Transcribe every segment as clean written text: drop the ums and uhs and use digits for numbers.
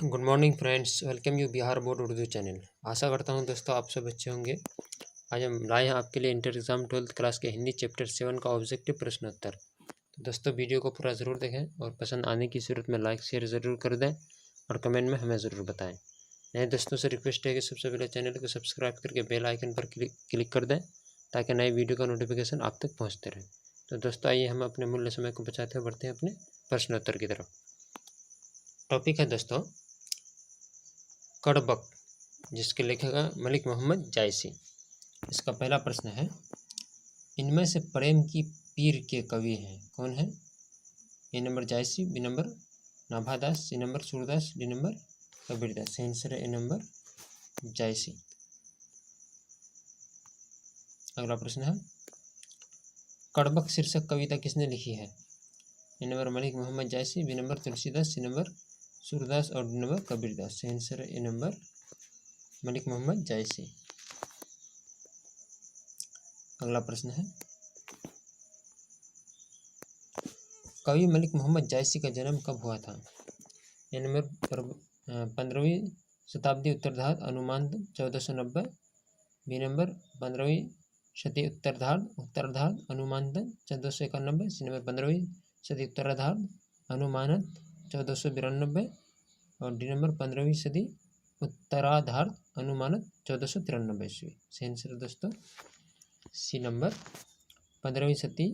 Good morning friends, welcome you Bihar board Urdu channel. आशा करता हूँ दोस्तों आप सब अच्छे होंगे। आज हम लाए हैं आपके लिए इंटर एग्ज़ाम 12th क्लास के हिंदी चैप्टर 7 का ऑब्जेक्टिव प्रश्न उत्तर। तो दोस्तों वीडियो को पूरा ज़रूर देखें और पसंद आने की सूरत में लाइक शेयर ज़रूर कर दें और कमेंट में हमें ज़रूर बताएं। नए दोस्तों से रिक्वेस्ट है कि सबसे पहले चैनल को सब्सक्राइब करके बेल आइकन पर क्लिक कर दें ताकि नए वीडियो का नोटिफिकेशन आप तक पहुँचते रहे। तो दोस्तों आइए हम अपने मूल्य समय को बचाते हुए बढ़ते हैं अपने प्रश्नोत्तर की तरफ। टॉपिक है दोस्तों कड़बक, जिसके लेखक हैं मलिक मोहम्मद जायसी। इसका पहला प्रश्न है, इनमें से प्रेम की पीर के कवि हैं कौन है? A number Jayasi, B number Nabhadas, C number Surdas, D number Kabirdas. Answer है ए नंबर जायसी। अगला प्रश्न है, कड़बक शीर्षक कविता किसने लिखी है? A number Malik Mohammad Jayasi, B number Tulsidas, C number Surdas और डी नंबर कबीरदास। आंसर है ए नंबर मलिक मोहम्मद जायसी। अगला प्रश्न है, कवि मलिक मोहम्मद जायसी का जन्म कब हुआ था? ए नंबर 15वीं शताब्दी उत्तरार्ध अनुमान 1490, बी नंबर 15वीं शती उत्तरार्ध अनुमान 1491, सी नंबर 15वीं शती उत्तरार्ध अनुमान 1492 और डी नंबर 15वीं सदी उत्तरार्ध अनुमानत 1493 ईस्वी। आंसर दोस्तों सी नंबर 15वीं सदी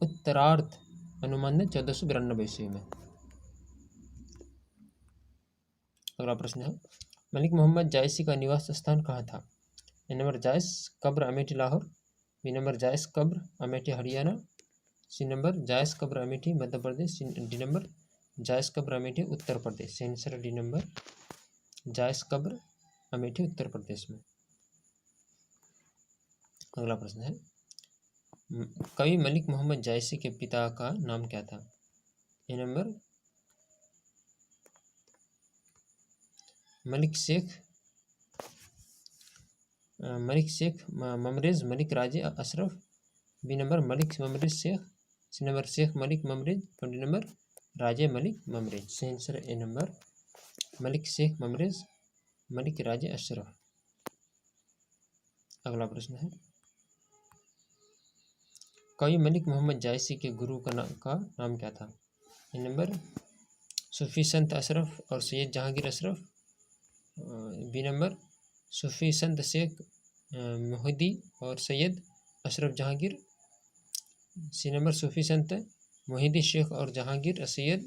उत्तरार्ध अनुमान 1492 ईस्वी में। अगला प्रश्न है, मलिक मोहम्मद जायसी का निवास स्थान कहाँ था? ए नंबर जायस कब्र अमेठी लाहौर, बी नंबर जायस कब्र अमेठी हरियाणा, सी नंबर जायस कब्र अमेठी मध्य प्रदेश, डी नंबर जायस कब्र Amethi Uttar Pradesh. Answer D number Jais कब्र अमेठी उत्तर प्रदेश में। अगला प्रश्न है, कवि मलिक मोहम्मद जायसी के पिता का नाम क्या था? A number Malik Sheikh Mamrez Malik Raje Ashraf, B number Malik Mamrez Sheikh, C number Sheikh Malik Mamrez और D number Raje Malik Mamrez. Answer A number Malik Sheikh Mamrez Malik Raje Ashraf. अगला प्रश्न है, कवि मलिक मोहम्मद जायसी के गुरु का नाम क्या था? ए नंबर सूफी संत अशरफ और सैयद जहांगीर अशरफ, बी नंबर सूफी संत शेख मोहिदी और सैयद अशरफ जहांगीर, सी नंबर सूफी संत मोहिदी शेख और जहांगीर सैयद,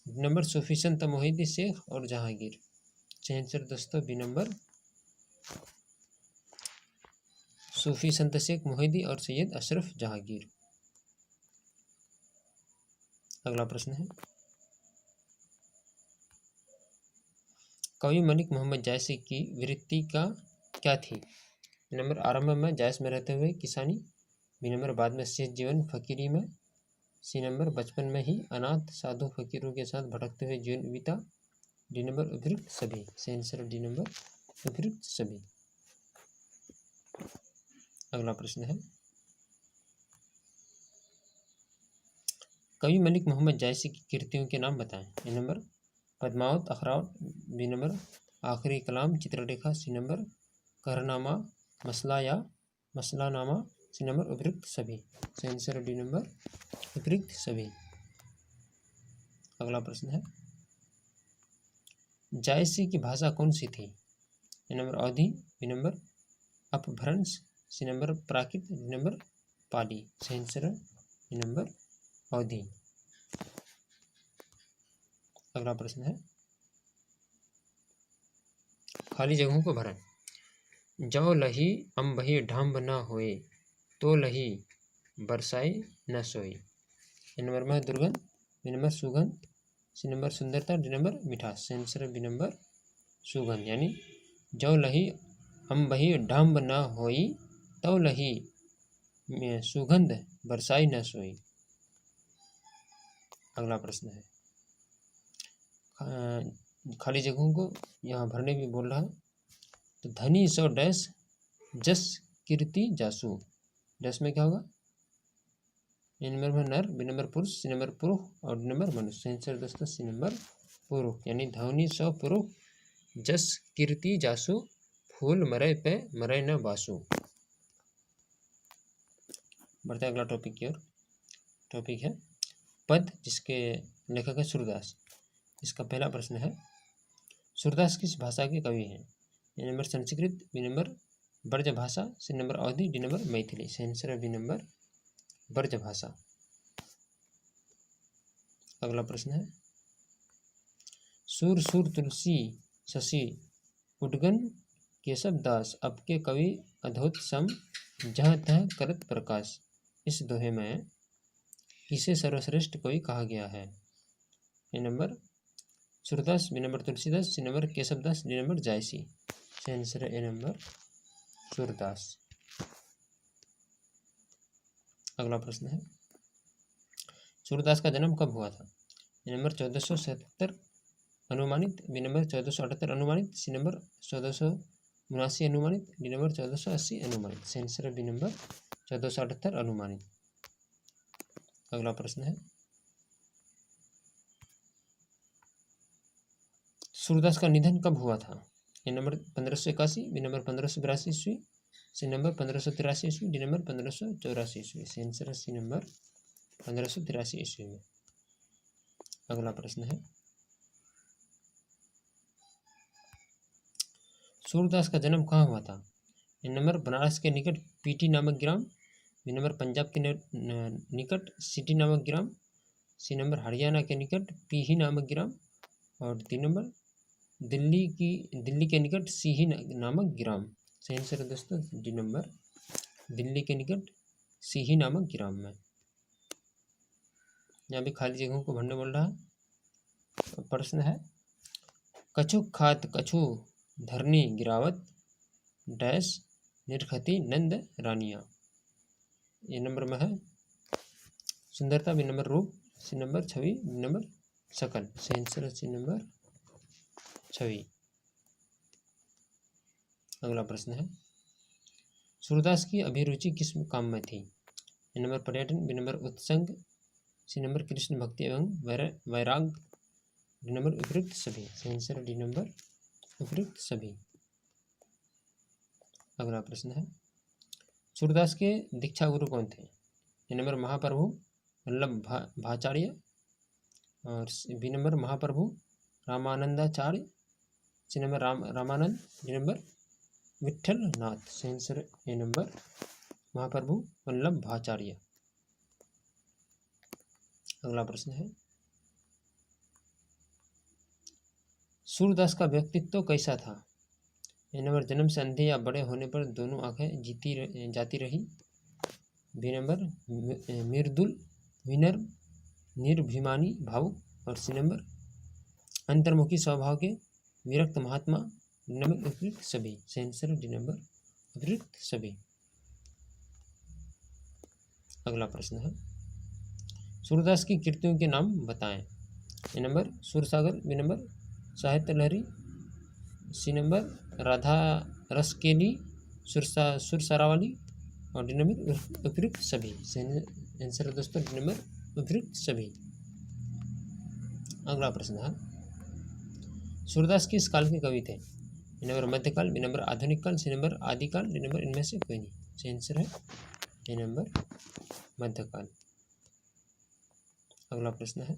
नंबर सूफी संत मोहिदी शेख और जहांगीर। आंसर दोस्तों बी नंबर सूफी संत शेख मोहिदी और सैयद अशरफ जहांगीर। अगला प्रश्न है, कवि मलिक मोहम्मद जायसी की वृत्ति का क्या थी? नंबर आरंभ में जायस में रहते हुए किसानी, बी नंबर बाद में शेष जीवन फकीरी में, सी नंबर बचपन में ही अनाथ साधु फकीरों के साथ भटकते हुए जीवन बीता, डी नंबर उपयुक्त सभी। आंसर डी नंबर उपयुक्त सभी। अगला प्रश्न है, कवि मलिक मोहम्मद जायसी की कृतियों के नाम बताएं। ए नंबर पद्मावत अखरावत, बी नंबर आखिरी कलाम चित्रलेखा, सी नंबर कहरनामा मसला या मसलानामा, सी नंबर उपयुक्त सभी। आंसर डी नंबर उपयुक्त सभी। अगला प्रश्न है, जायसी की भाषा कौन सी थी? A number Awadhi, B number अपभ्रंश, सी नंबर प्राकृत, डी नंबर पाली। आंसर डी नंबर अवधी। अगला प्रश्न है, खाली जगहों को भरें। जौ लही अम्बही ढांब न होए, तो लही बरसाई न सोई। ए नंबर में दुर्गंध, बी नंबर सुगंध, सी नंबर सुंदरता, डी नंबर मिठास। आंसर बी नंबर सुगंध, यानी जौ लही अम्बही ढांब न होई, तो लही सुगंध बरसाई न सोई। अगला प्रश्न है, खाली जगहों को यहाँ भरने भी बोल रहा है। तो धनी सो डैश जस कीर्ति जासू, डैश में क्या होगा? ए नंबर में नर, बी नंबर पुरुष, सी नंबर पुरुष और डी नंबर मनुष्य। आंसर दोस्तों सी नंबर पुरुष यानी धवनी सौ पुरुष, जस कीर्ति जासु, फूल मरे पे मरे न बासु। बढ़ते अगला टॉपिक की ओर। टॉपिक है पद, जिसके लेखक है सूरदास। इसका पहला प्रश्न है, सूरदास किस भाषा के कवि हैं? A number Sanskrit, B number Braj Bhasha, C number Awadhi, D number Maithili. सही आंसर है बी नंबर ब्रज भाषा। अगला प्रश्न है, सूर सूर तुलसी शशि उद्गन केशव दास, अब के कवि अधोत सम जह तह करत प्रकाश। इस दोहे में किसे सर्वश्रेष्ठ कवि कहा गया है? A number Surdas, B number Tulsidas, C number Keshavdas, D number Jayasi. सही आंसर है ए नंबर सूरदास। अगला प्रश्न है, सूरदास का जन्म कब हुआ था? ए नंबर 1477 अनुमानित, बी नंबर 1478 अनुमानित, सी नंबर 1479 अनुमानित, डी नंबर 1480 अनुमानित। सही आंसर है बी नंबर 1478 अनुमानित। अगला प्रश्न है, सूरदास का निधन कब हुआ था? ए नंबर 1581, बी नंबर 1582 ईस्वी, सी नंबर 1583 ईस्वी, डी नंबर 1584 ईस्वी। सही आंसर है सी नंबर 1583 ईस्वी में। अगला प्रश्न है, सूरदास का जन्म कहाँ हुआ था? ए नंबर बनारस के निकट पीटी नामक ग्राम, बी नंबर पंजाब के निकट सिटी नामक ग्राम, सी नंबर हरियाणा के निकट पीही नामक ग्राम, और डी नंबर दिल्ली के निकट सीही नामक ग्राम। सही आंसर है दोस्तों डी नंबर दिल्ली के निकट सीही नामक ग्राम में। यहाँ भी खाली जगहों को भरने बोल रहा है। प्रश्न है, कछु खात कछु धरनी गिरावत, डैश निर्खति नंद रानिया। ये नंबर में है सुंदरता, बी नंबर रूप, सी नंबर छवि, डी नंबर शकल। सही आंसर है सी नंबर छवि। अगला प्रश्न है, सूरदास की अभिरुचि किस काम में थी? ए नंबर पर्यटन, बी नंबर उत्संग, सी नंबर कृष्ण भक्ति एवं वैराग, डी नंबर उपयुक्त सभी। सही आंसर डी नंबर उपयुक्त सभी। अगला प्रश्न है, सूरदास के दीक्षा गुरु कौन थे? ए नंबर महाप्रभु वल्लभ भाचार्य, और B number Mahaprabhu Ramanandacharya, C number Ramanand, D number Vitthalnath. सही answer A number Mahaprabhu Vallabhacharya. अगला प्रश्न है, सूरदास का व्यक्तित्व कैसा था? ए नंबर जन्म से अंधे या बड़े होने पर दोनों आंखें जाती रही, बी नंबर मृदुल विनम्र निर्भिमानी भावुक, और सी नंबर अंतर्मुखी स्वभाव के विरक्त महात्मा, डी नंबर उपयुक्त सभी। सही आंसर डी नंबर उपयुक्त सभी। अगला प्रश्न है, सूरदास की कृतियों के नाम बताएं। ए नंबर सूरसागर, बी नंबर साहित्य लहरी, सी नंबर राधा रसकेली, सुरसरावली, और डी नंबर उपयुक्त सभी। सही आंसर है दोस्तों डी नंबर उपयुक्त सभी। अगला प्रश्न है, सूरदास किस काल के कवि थे? ए नंबर मध्यकाल, बी नंबर आधुनिक काल, सी नंबर आदिकाल, डी नंबर इनमें से कोई नहीं। सही आंसर है ए नंबर मध्यकाल। अगला प्रश्न है,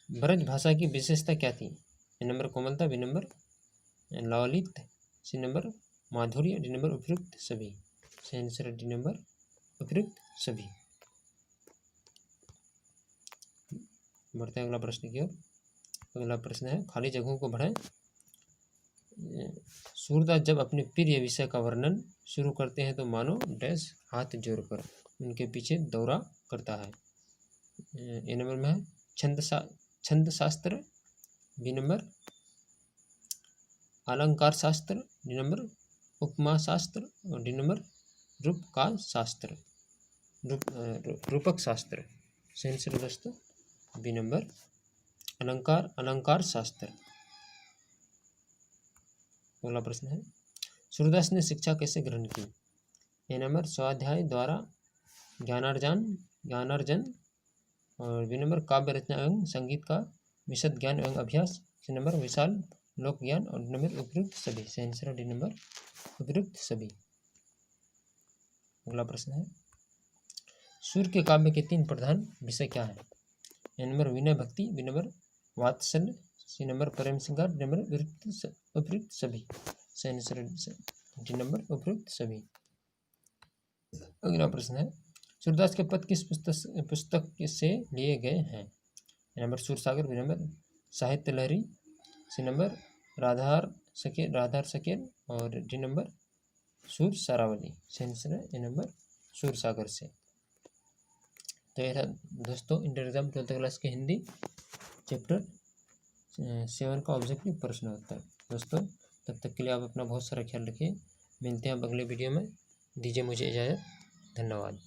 ब्रज भाषा की विशेषता क्या थी? ए नंबर कोमलता, बी नंबर ललित, सी नंबर माधुर्य, डी नंबर उपयुक्त सभी। सही आंसर है डी नंबर उपयुक्त सभी। बढ़ते हैं अगला प्रश्न की ओर। अगला प्रश्न है, खाली जगहों को भरें। सूरदास जब अपने प्रिय विषय का वर्णन शुरू करते हैं तो मानो डैश हाथ जोड़कर उनके पीछे दौरा करता है। ए नंबर में है छंद शास्त्र, बी नंबर अलंकार शास्त्र, डी नंबर उपमा शास्त्र, और डी नंबर रूपक शास्त्र। सही आंसर है दोस्तों बी नंबर अलंकार शास्त्र। अगला प्रश्न है, सूरदास ने शिक्षा कैसे ग्रहण की? ए नंबर स्वाध्याय द्वारा ज्ञानार्जन, और बी नंबर काव्य रचना एवं संगीत का विशद ज्ञान एवं अभ्यास। सी नंबर विशाल लोक ज्ञान। और डी नंबर उपयुक्त सभी। सही आंसर है डी नंबर उपयुक्त सभी। अगला प्रश्न है, सूर्य के काव्य के 3 प्रधान विषय क्या है? ए नंबर विनय भक्ति, बी नंबर वात्सल्य, सी नंबर प्रेम श्रृंगार, डी नंबर उपयुक्त सभी। सही आंसर डी नंबर उपयुक्त सभी। अगला प्रश्न है, सूरदास के पद किस पुस्तक से लिए गए हैं? A number Sursagar, B number साहित्य लहरी, सी नंबर राधार सकेल और डी नंबर सूर सारावली। सही आंसर है ए नंबर सूरसागर से। तो यह दोस्तों इंटर एग्जाम 12th क्लास के हिंदी चैप्टर 7 का ऑब्जेक्टिव प्रश्न उत्तर। दोस्तों तब तक के लिए आप अपना बहुत सारा ख्याल रखिए। मिलते हैं अब अगले वीडियो में। दीजिए मुझे इजाज़त। धन्यवाद।